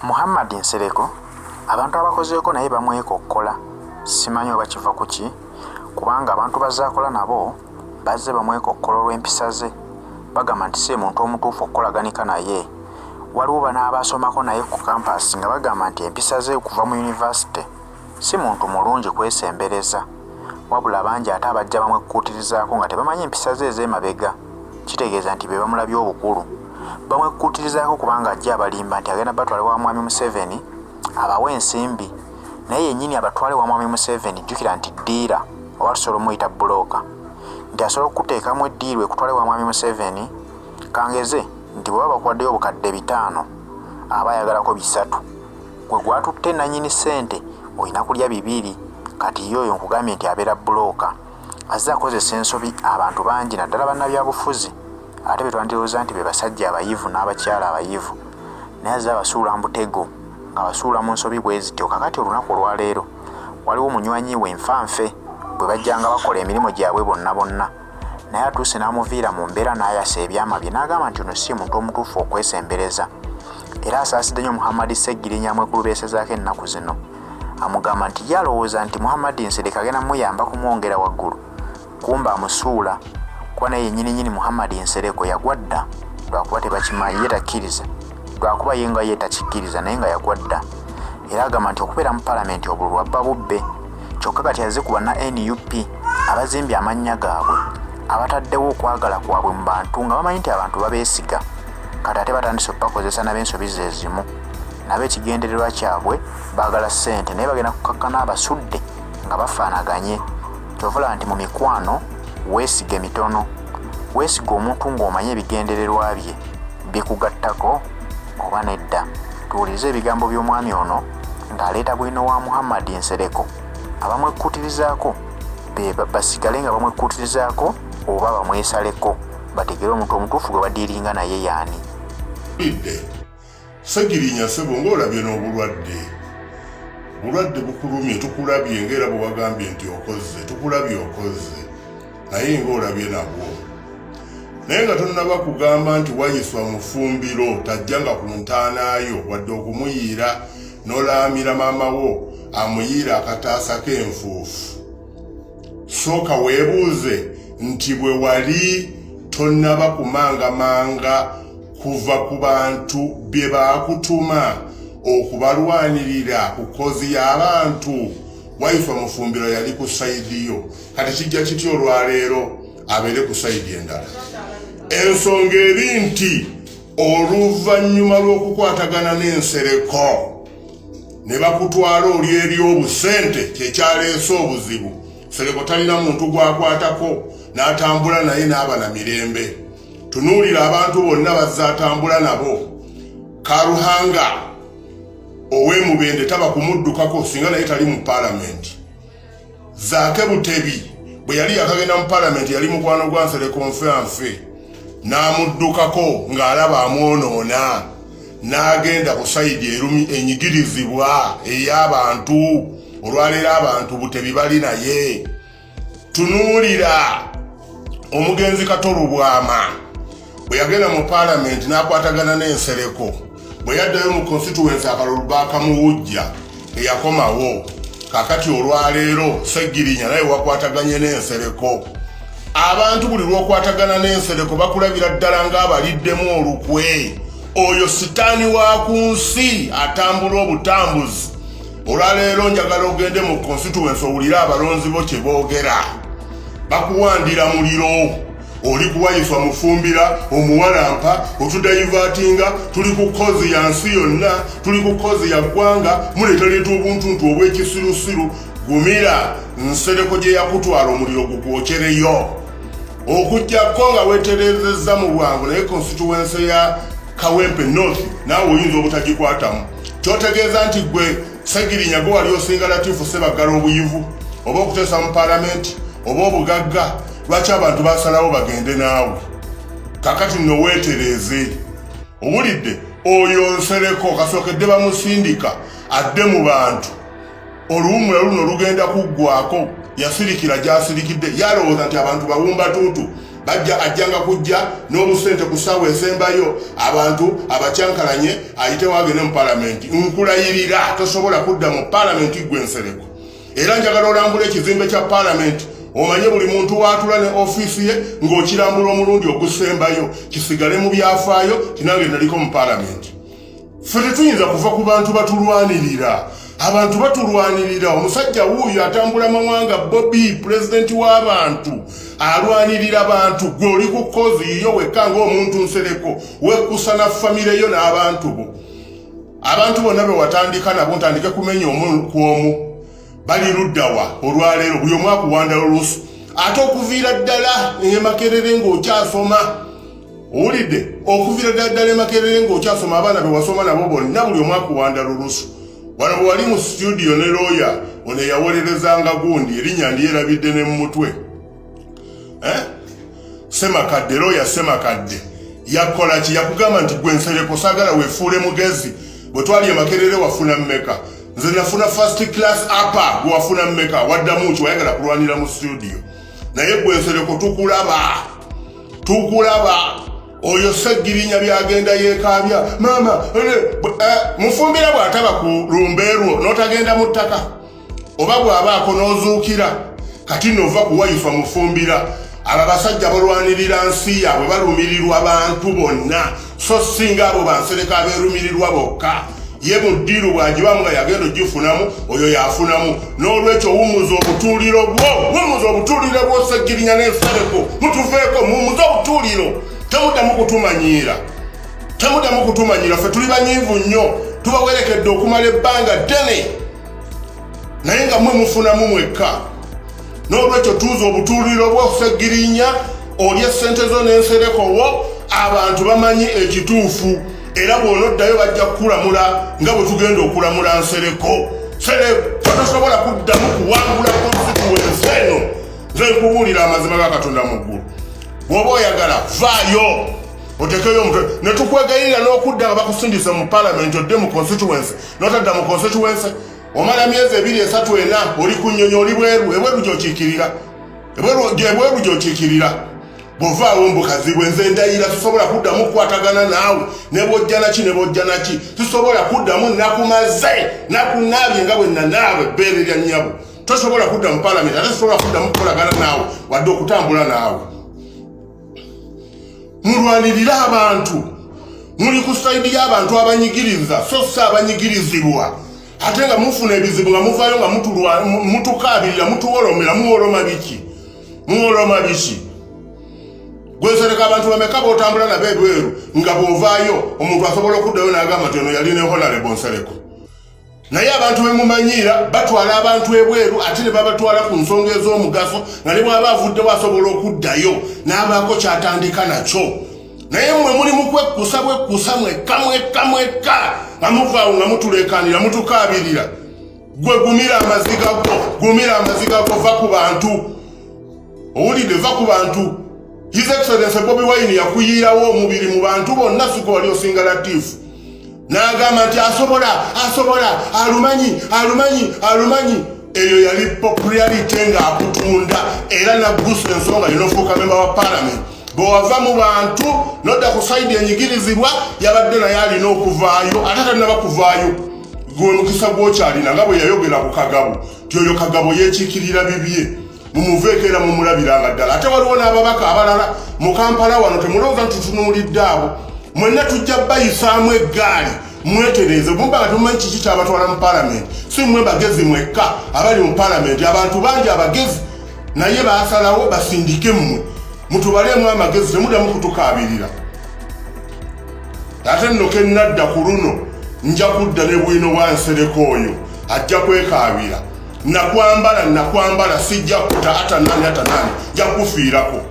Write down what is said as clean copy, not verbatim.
Muhammad Nsereko abantu abakozeeko naye bamwekokkola simanyi oba kiva ku ki kubanga abantu bazaakola nabo bazze bamwekokkola olw'empisa ze bagamba nti si muntu omutuufu okukolaganika naye. Waliwo bano abasomako naye ku kampasi nga bagamba nti empisa ze kuva mu yunivasite si muntu mulungi kwesembereza wabula bangi ate abajja bamwekuutirizaako nga tebamanyi empisa ze ez'emabega kitegeeza nti be bamulabye obukulu bamwekuutirizaako kubanga ajja abalimba nti agenda batwale wa mwami Museveni abawe ensimbi naye yennyini abatwale wa mwami Museveni jjukira nti ddiira oba tusobola omuyita bulooka nti asobola okuteekamu eddiirwa ekutwale wa mwami Museveni kangeze nti bwe bakuwaddeyo obukadde 5 aba ayagalako 3 gwe gwatutte nannyini ssente olina kulya 2 kati yoyo nkugambye nti abeera bulooka azze akozesa ensobi abantu bangi naddala bannabyabufuzi ate be twandirowooza nti be basajja abayivu n'abakyala abayivu naye azze abasuula mbutego nga basuula mu nsobi bwe zityo. Kakati olunaku olwaleero waliwo munywanyi we Nfe bwe bajjanga bakola emirimu gyabwe bonna naye atuuse n'amuviira mu mbeera n'ayasa ebyama bye n'agamba nti ono si muntu omutuufu okwesembereza era asaasidde nnyo Muhammad Seggirinya amwekulubeesezaako ennaku zino amugamba nti yalowooza nti Muhammad Nsereko agenda muyamba kumwongera waggulu kumba amusuula kuba naye yennyini Muhammad Nsereko yagwa dda lwakuba tebakimanyi ye takkiriza lwakuba ye nga ye takikkiriza naye nga yagwa dda era agamba nti okubeera mu palamenti obululu wabba bubbe kyokka kati azze kuba na NUP abazimbye amannya gaabwe abataddewo okwagala kwabwe mu bantu nga bamanyi nti abantu babeesiga kati ate batandise okubakozesa n'ab'ensobi ze ezimu nabo ekigendererwa kyabwe baagala ssente naye bagenda kukakkana abasudde nga bafaanaganye kyovula nti mu mikwano weesige mitono weesiga omuntu ng'omanye ebigendererwa bye bikugattako oba nedda. Tuwulirize ebigambo by'omwami ono ng'aleeta bwino wa Muhammad Nsereko abamwekuutirizaako basigale nga bamwekuutirizaako oba bamwesaleko bategere omuntu omutuufu gwe badiiringa naye yaani. Seggirinya sebo ng'olabye n'obulwadde bukulumye tukulabye ng'era bwe wagambye nti okoze tukulabye okoze naye ng'olabye nabwo naye nga tonnaba kugamba nti wayiswa mu ffumbiro tajjanga ku ntaanaayo wadde okumuyiira n'olaamira maama wo amuyiira akataasa k'enfuufu. Sooka weebuuze nti bwe wali tonnaba kumangamanga kuva ku bantu bye baakutuma okubalwanirira ku kozi y'abantu wayiswa mu ffumbiro yali ku sayidi yo kati kijja kitya olwaleero abeere ku sayidi endala. Ensonga eri nti oluvannyuma lw'okukwatagana n'Ensereko ne bakutwala oli eri obusente kyekyaleese obuzibu. Nsereko talina muntu gwakwatako n'atambula naye n'aba na mirembe. Tunuulira abantu bonna bazze atambula nabo. Karuhanga ow'emubende taba kumuddukako singa naye tali mu palamenti. Zaake Butebi bwe yali yakagenda mu palamenti yali mukwano gwa Nsereko Nfe n'amuddukako ng'alaba amwonoona n'agenda ku sayidi enyigirizibwa ey'abantu olwaleero abantu Butebi bali naye. Tunuulira omugenzi Katolu Bwama bwe yagenda mu palamenti n'akwatagana n'Ensereko bwe yaddayo mu constituency akalulu baakamuwujja eyakomawo. Kakati olwaleero Seggirinya naye wakwataganye n'Ensereko. Abantu buli lw'okwatagana n'Ensereko bakulabira ddala ng'abaliddemu olukwe. Oyo sitaani wa ku nsi atambula obutambuzi. Olwaleero njagala ogende mu constituency owulire abalonzi bo kye boogera. Bakuwandira muliro. Oli kuwayiswa mufumbira omuwalampa otudayivaatinga tuli ku kozi ya nsi yonna tuli ku kozi ya ggwanga muleetaleeta obuntuntu obw'ekisirusiru gumira Nsereko gye yakutwala omuliro gugwokereyo okujjako nga weeterezezza mu bwangu naye constituency ya Kawempe North naawe oyinza obutagikwatamu. Kyotegeeza nti gwe Seggirinya gwe wali osinga Latifu Ssebaggala obuyivu oba okuteesa mu palamenti oba obugagga lwaki abantu basalawo bagende naawe. Kakati nno weetereze owulidde oyo Nsereko kasookedde bamusindika adde mu bantu oluwumula luno lugenda kuggwako yasirikira gy'asirikidde yalowooza nti abantu bawumbatuutu ajjanga kujja n'obusente ku ssaawa esembayo abantu abacyankalanye ayite wagende mu palamenti. Nkulayirira tosobola kudda mu palamenti gwe Nsereko. Era njagala olambula ekizimbe kya palamenti omanye buli muntu waatula ne ofiisi ye ng'okirambula omulundi ogusembayo kisigale mu byafaayo kinange naliko mu palamenti. Ffe tetuyinza kuva ku bantu batulwanirira. Abantu batulwanirira. Omusajja wuuyo atambula mawanga Bobby pulezidenti w'abantu alwanirira abantu. Gwe oli ku kozi yo wekka ng'omuntu Nsereko wekkusa na famire yo n'abantu bo. Abantu bonna be watandika nabo ntandike kumenya omu ku omu bali luddawa olwaleero buli omu akuwanda oluusu ate okuviira ddala Makerere ng'okyasoma. Owulidde okuviira ddala Makerere ng'okyasoma abaana be wasoma nabo bonna buli omu akuwanda oluusu. Wano bwe wali mu studio ne looya ono eyawolerezanga gundi erinnya ndyerabidde ne mu mutwe. Semakadde looya Semakadde yakola ki? Yakugamba nti gwe Nsereko saagala weefuule mugezi. Bwe twali Makerere wafuna mmeka? Nze nafuna first class upper. Gwe wafuna mmeka? Waddamu ki? Wayagala kulwanira mu studio. Naye gwe Nsereko tukulaba oyo Seggirinya byagenda yeekaabya mama mufumbira bw'ataba ku lumbeerwo n'otagenda mu ttaka oba bw'abaako n'ozuukira kati nova kuwayifwa mufumbira. Abo abasajja balwanirira nsi yaabwe balumirirwa bantu bonna so singa abo Bansereko abeerumirirwa bokka. Ye muddiru bw'agibamu nga yagenda ogifunamu oyo yafunamu. N'olwekyo wumuza obutuuliro bwo Seggirinya ne Nsereko mutuveeko mumuze obutuuliro. Temuddamu kutumanyira. Ffe tuli banyiivu nnyo tubawerekedde okumala ebbanga ddene naye nga mmwe mufunamu mwekka. N'olwekyo tuuza obutuuliro bwo Seggirinya olye ssente zo n'Nsereko wo abantu bamanyi ekituufu. Era bw'onoddayo bajja kukulamula nga bwe tugenda okulamula Nsereko. Tosobola kuddamu kuwangula konstituensi eno. Nze nkubuulira amazima ga Katonda mu ggulu. Bw'oba oyagala vaayo otekeyo omutwe ne tukwegayirira n'okudda nga bakusindise mu palamenti odde mu constituency n'otadda mu constituency omala myezi 2-3-4 oli ku nnyonyi oli ebweru gy'okiikirira. Bw'ovaawo mbukazibwe nze ndayira tusobola kuddamu kukwatagana naawe ne bw'ojja naki tusobola kuddamu nakumaze nakunaabye nga bwe nanaawe ebbeere lya nnyabo. Tosobola kudda mu palamenti ate tusobola kuddamu kukolagana naawe wadde okutambula naawe. Mulwanirira abantu. Muli ku sayidi y'abantu abanyigiriza so si abanyigirizibwa. Ate nga mufuna ebizibu nga muvaayo nga mutukaabirira mutuwolomera muwoloma biki? Gwe Nsereko abantu bameka b'otambula nabo ebweru nga bw'ovaayo omuntu asobola okuddayo n'agamba nti ono yali ne Honorable Nsereko. Naye abantu be mumanyira batwala abantu ebweru ate ne babatwala ku nsonga ez'omugaso nga ne bw'aba avuddewo asobola okuddayo n'abaako ky'atandika nakyo. Naye mmwe muli mu kwekkusa mwekka nga muvaawo nga mutuleekaanira mutukaabirira. Gwe gumira amaziga go va ku bantu. Owulidde va ku bantu. His Excellency Bobi Wine yakuyiirawo omubiri mu bantu bonna siko wali osinga latifu. N'agamba nti asobola alumanyi. Eyo yali popularity ng'akutunda era naggusa ensonga y'ofuuka memba wa parliament. Bw'owava mu bantu n'odda ku sayidi enyigirizibwa yabadde naye alina okuvaayo ate talina bakuvaayo. Gwe mukisa gw'okyalina nga bwe yayogera ku Kagabo nti oyo Kagabo yeekiikirira bibye. Mumuveeko era mumulabiranga ddala. Ate waliwo n'ababaka abalala mu Kampala wano temulowooza nti tutunuulidde abo. Mwenna tujja bayisaamu eggaali mwetereeze mumba nga temumanyi kiki kyabatwala mu palamenti. Si mmwe bagezi mwekka abali mu palamenti. Abantu bangi abagezi naye baasalawo basindike mmwe mutubalemu amagezi temuddamu kutukaabirira. Ate nno ke nnadda ku luno nja kudda ne bwino wa Nsereko oyo ajja kwekaabira. Nakwambala sijja kuta hata nani nja kufiirako.